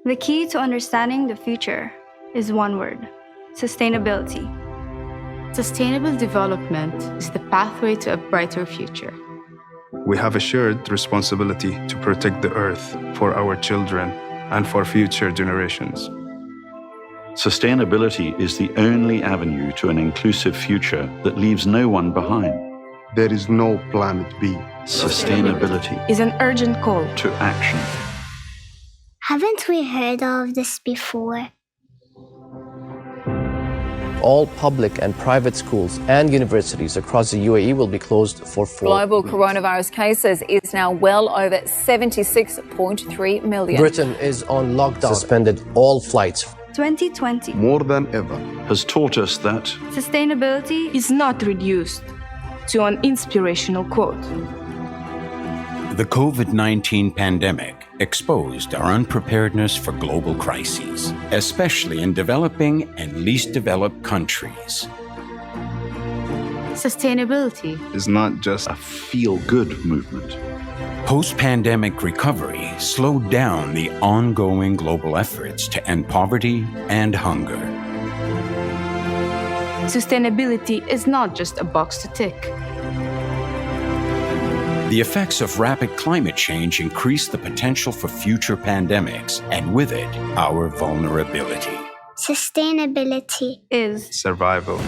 The key to understanding the future is one word: sustainability. Sustainable development is the pathway to a brighter future. We have a shared responsibility to protect the earth for our children and for future generations. Sustainability is the only avenue to an inclusive future that leaves no one behind. There is no planet B. Sustainability is an urgent call to action. Haven't we heard of this before? All public and private schools and universities across the UAE will be closed for 4 Global weeks. coronavirus cases is now well over 76.3 million. Britain is on lockdown, suspended all flights. 2020 More than ever Has taught us that sustainability is not reduced to an inspirational quote. The COVID-19 pandemic exposed our unpreparedness for global crises, especially in developing and least developed countries. Sustainability It's not just a feel-good movement. Post-pandemic recovery slowed down the ongoing global efforts to end poverty and hunger. Sustainability is not just a box to tick. The effects of rapid climate change increase the potential for future pandemics, and with it, our vulnerability. Sustainability is survival.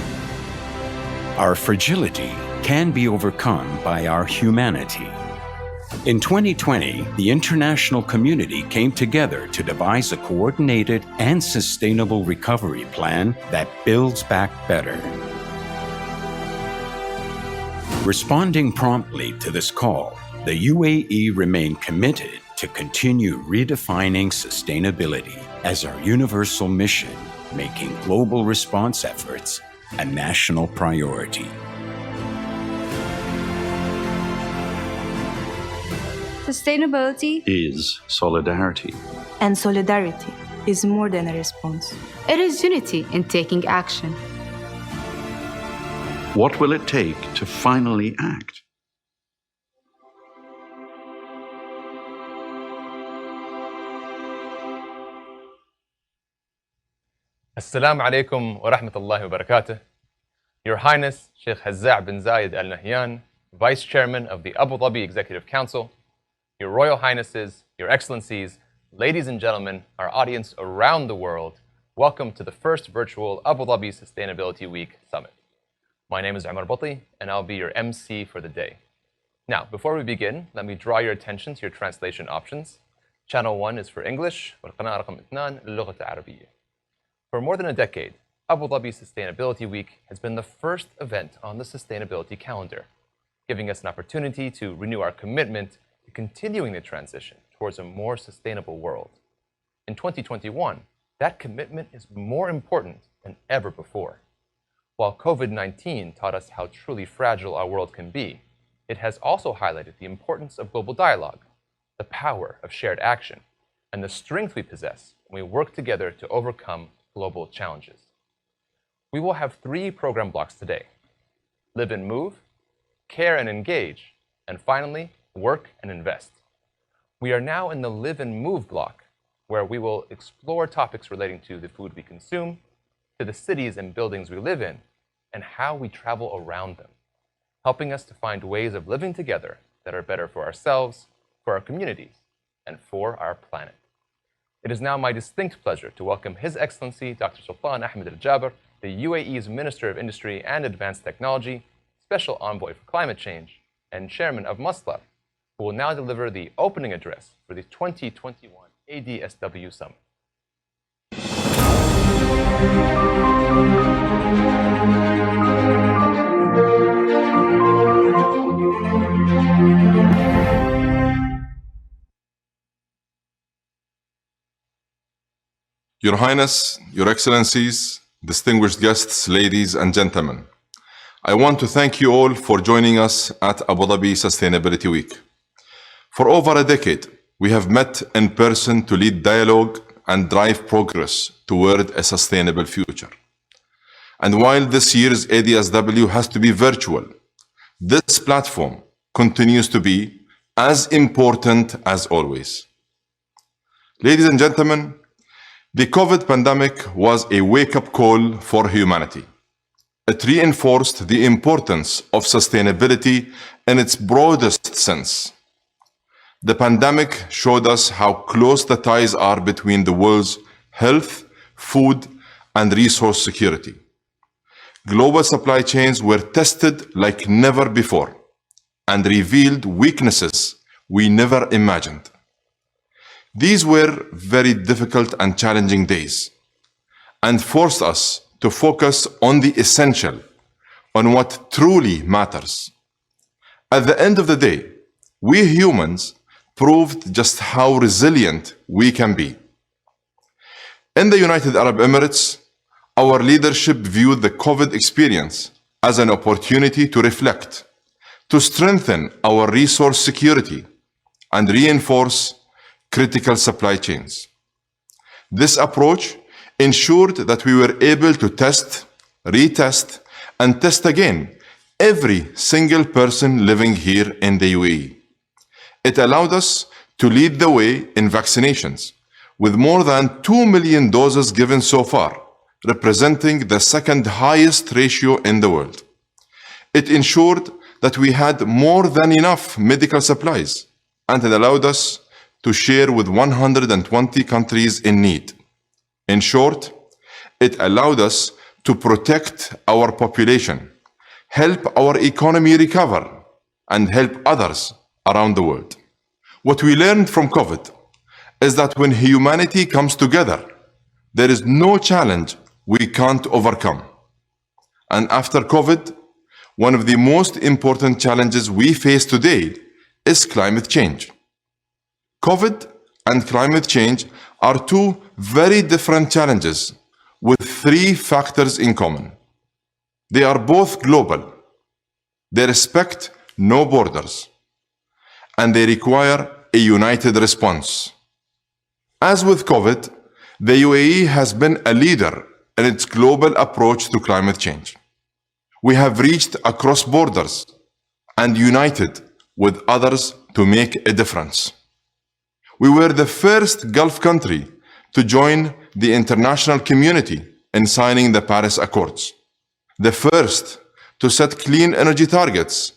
Our fragility can be overcome by our humanity. In 2020, the international community came together to devise a coordinated and sustainable recovery plan that builds back better. Responding promptly to this call, the UAE remained committed to continue redefining sustainability as our universal mission, making global response efforts a national priority. sustainability Is solidarity. And solidarity is more than a response. It is unity in taking action. What will it take to finally act? Assalamu alaikum wa rahmatullahi wa barakatuh. Your Highness Sheikh Hazza' bin Zayed Al Nahyan, Vice Chairman of the Abu Dhabi Executive Council, Your Royal Highnesses, Your Excellencies, ladies and gentlemen, our audience around the world, welcome to the first virtual Abu Dhabi Sustainability Week Summit. My name is Umar Bati, and I'll be your MC for the day. Now, before we begin, let me draw your attention to your translation options. Channel 1 is for English, والقناة رقم 2 للغة العربية. For more than a decade, Abu Dhabi Sustainability Week has been the first event on the sustainability calendar, giving us an opportunity to renew our commitment to continuing the transition towards a more sustainable world. In 2021, that commitment is more important than ever before. While COVID-19 taught us how truly fragile our world can be, it has also highlighted the importance of global dialogue, the power of shared action, and the strength we possess when we work together to overcome global challenges. We will have 3 program blocks today: Live and Move, Care and Engage, and finally, Work and Invest. We are now in the Live and Move block, where we will explore topics relating to the food we consume, to the cities and buildings we live in, and how we travel around them, helping us to find ways of living together that are better for ourselves, for our communities, and for our planet. It is now my distinct pleasure to welcome His Excellency Dr. Sultan Ahmed Al-Jaber, the UAE's Minister of Industry and Advanced Technology, Special Envoy for Climate Change, and Chairman of Masdar, who will now deliver the opening address for the 2021 ADSW Summit. Your Highness, Your Excellencies, distinguished guests, ladies and gentlemen, I want to thank you all for joining us at Abu Dhabi Sustainability Week. For over a decade, we have met in person to lead dialogue and drive progress toward a sustainable future. And while this year's ADSW has to be virtual, this platform continues to be as important as always. Ladies and gentlemen, The COVID pandemic was a wake-up call for humanity. It reinforced the importance of sustainability in its broadest sense. The pandemic showed us how close the ties are between the world's health, food, and resource security. Global supply chains were tested like never before and revealed weaknesses we never imagined. These were very difficult and challenging days and forced us to focus on the essential, on what truly matters. At the end of the day, we humans proved just how resilient we can be. In the United Arab Emirates, our leadership viewed the COVID experience as an opportunity to reflect, to strengthen our resource security, and reinforce critical supply chains. This approach ensured that we were able to test, retest, and test again every single person living here in the UAE. It allowed us to lead the way in vaccinations, with more than 2 million doses given so far, representing the second highest ratio in the world. It ensured that we had more than enough medical supplies, and it allowed us to share with 120 countries in need. In short, it allowed us to protect our population, help our economy recover, and help others around the world. What we learned from COVID is that when humanity comes together, there is no challenge we can't overcome. And after COVID, one of the most important challenges we face today is climate change. COVID and climate change are two very different challenges with three factors in common. They are both global. They respect no borders, and they require a united response. As with COVID, the UAE has been a leader in its global approach to climate change. We have reached across borders and united with others to make a difference. We were the first Gulf country to join the international community in signing the Paris Accords, the first to set clean energy targets,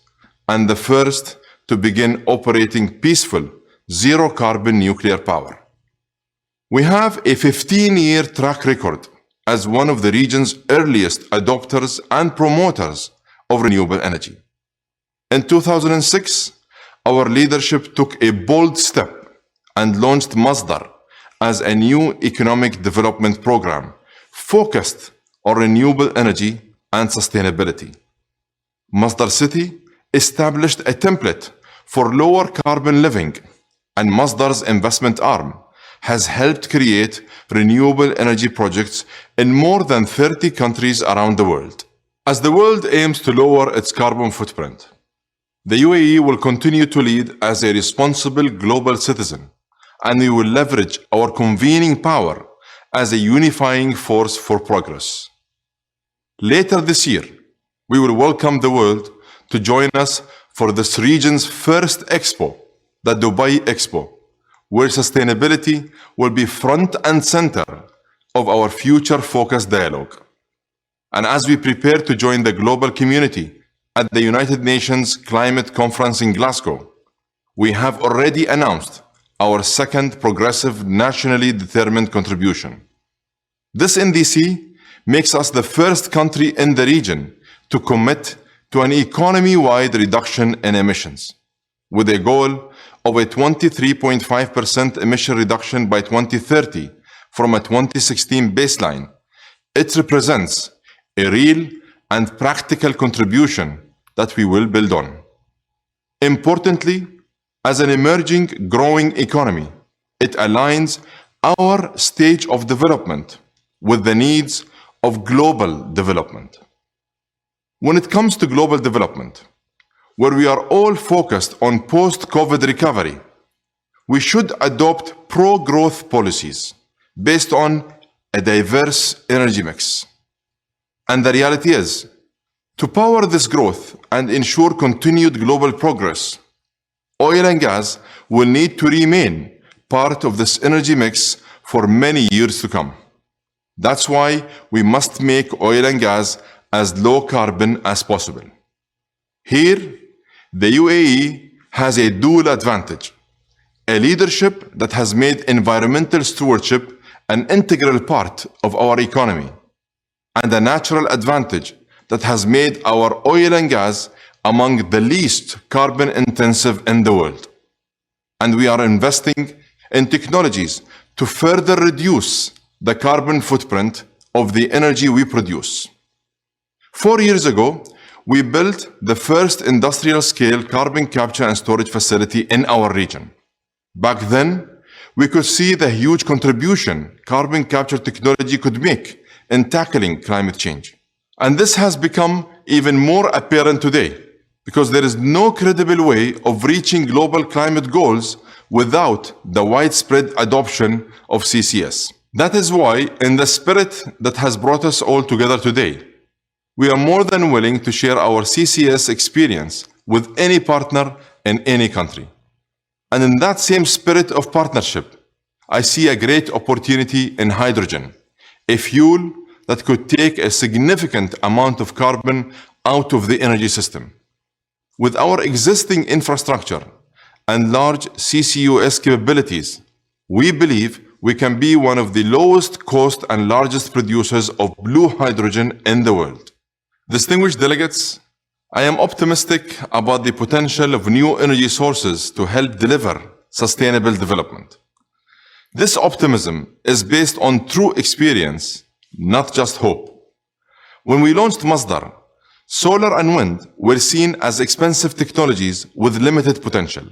and the first to begin operating peaceful, zero-carbon nuclear power. We have a 15-year track record as one of the region's earliest adopters and promoters of renewable energy. In 2006, our leadership took a bold step and launched Masdar as a new economic development program focused on renewable energy and sustainability. Masdar City established a template for lower carbon living, and Masdar's investment arm has helped create renewable energy projects in more than 30 countries around the world. As the world aims to lower its carbon footprint, the UAE will continue to lead as a responsible global citizen, and we will leverage our convening power as a unifying force for progress. Later this year, we will welcome the world to join us for this region's first expo, the Dubai Expo, where sustainability will be front and center of our future-focused dialogue. And as we prepare to join the global community at the United Nations Climate Conference in Glasgow, we have already announced our second progressive nationally determined contribution. This NDC makes us the first country in the region to commit to an economy-wide reduction in emissions, with a goal of a 23.5% emission reduction by 2030 from a 2016 baseline. It represents a real and practical contribution that we will build on. Importantly, as an emerging, growing economy, it aligns our stage of development with the needs of global development. When it comes to global development, where we are all focused on post-COVID recovery, we should adopt pro-growth policies based on a diverse energy mix. And the reality is, to power this growth and ensure continued global progress, oil and gas will need to remain part of this energy mix for many years to come. That's why we must make oil and gas as low carbon as possible. Here, the UAE has a dual advantage: a leadership that has made environmental stewardship an integral part of our economy, and a natural advantage that has made our oil and gas among the least carbon intensive in the world. And we are investing in technologies to further reduce the carbon footprint of the energy we produce. 4 years ago, we built the first industrial-scale carbon capture and storage facility in our region. Back then, we could see the huge contribution carbon capture technology could make in tackling climate change. And this has become even more apparent today, because there is no credible way of reaching global climate goals without the widespread adoption of CCS. That is why, in the spirit that has brought us all together today, we are more than willing to share our CCS experience with any partner in any country. And in that same spirit of partnership, I see a great opportunity in hydrogen, a fuel that could take a significant amount of carbon out of the energy system. With our existing infrastructure and large CCUS capabilities, we believe we can be one of the lowest cost and largest producers of blue hydrogen in the world. Distinguished delegates, I am optimistic about the potential of new energy sources to help deliver sustainable development. This optimism is based on true experience, not just hope. When we launched Masdar, solar and wind were seen as expensive technologies with limited potential.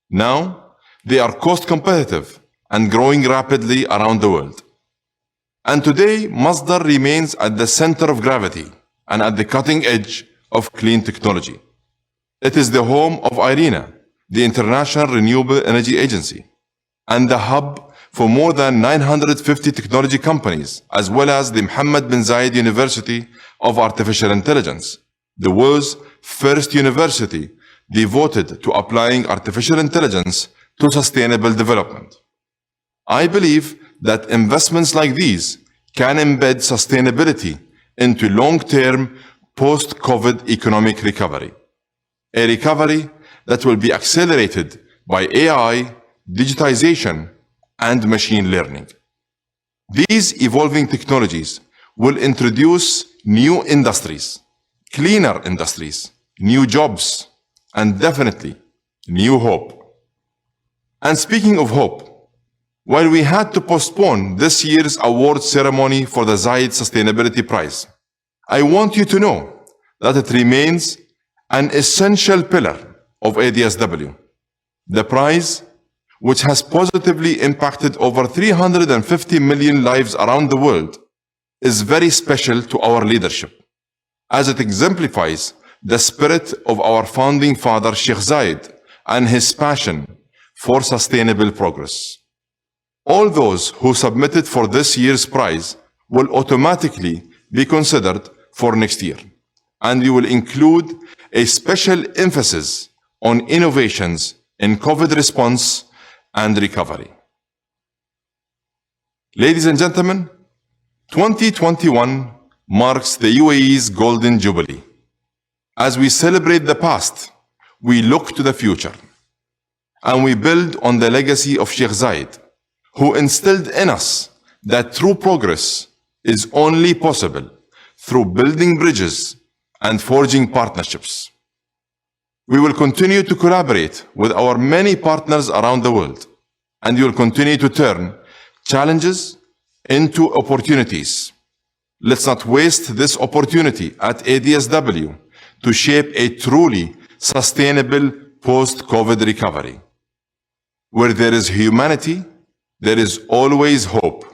Now, they are cost competitive and growing rapidly around the world. And today, Masdar remains at the center of gravity and at the cutting edge of clean technology. It is the home of IRENA, the International Renewable Energy Agency, and the hub for more than 950 technology companies, as well as the Mohammed bin Zayed University of Artificial Intelligence, the world's first university devoted to applying artificial intelligence to sustainable development. I believe that investments like these can embed sustainability into long-term post-COVID economic recovery, a recovery that will be accelerated by AI, digitization, and machine learning. These evolving technologies will introduce new industries, cleaner industries, new jobs, and definitely new hope. And speaking of hope, while we had to postpone this year's award ceremony for the Zayed Sustainability Prize, I want you to know that it remains an essential pillar of ADSW. The prize, which has positively impacted over 350 million lives around the world, is very special to our leadership, as it exemplifies the spirit of our founding father Sheikh Zayed and his passion for sustainable progress. All those who submitted for this year's prize will automatically be considered for next year, and we will include a special emphasis on innovations in COVID response and recovery. Ladies and gentlemen, 2021 marks the UAE's Golden Jubilee. As we celebrate the past, we look to the future, and we build on the legacy of Sheikh Zayed, who instilled in us that true progress is only possible through building bridges and forging partnerships. We will continue to collaborate with our many partners around the world, and we will continue to turn challenges into opportunities. Let's not waste this opportunity at ADSW to shape a truly sustainable post-COVID recovery. Where there is humanity, there is always hope.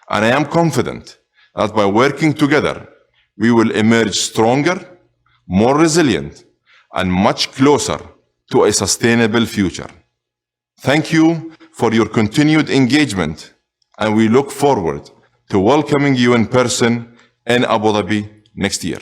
And I am confident that by working together, we will emerge stronger, more resilient, and much closer to a sustainable future. Thank you for your continued engagement, and we look forward to welcoming you in person in Abu Dhabi next year.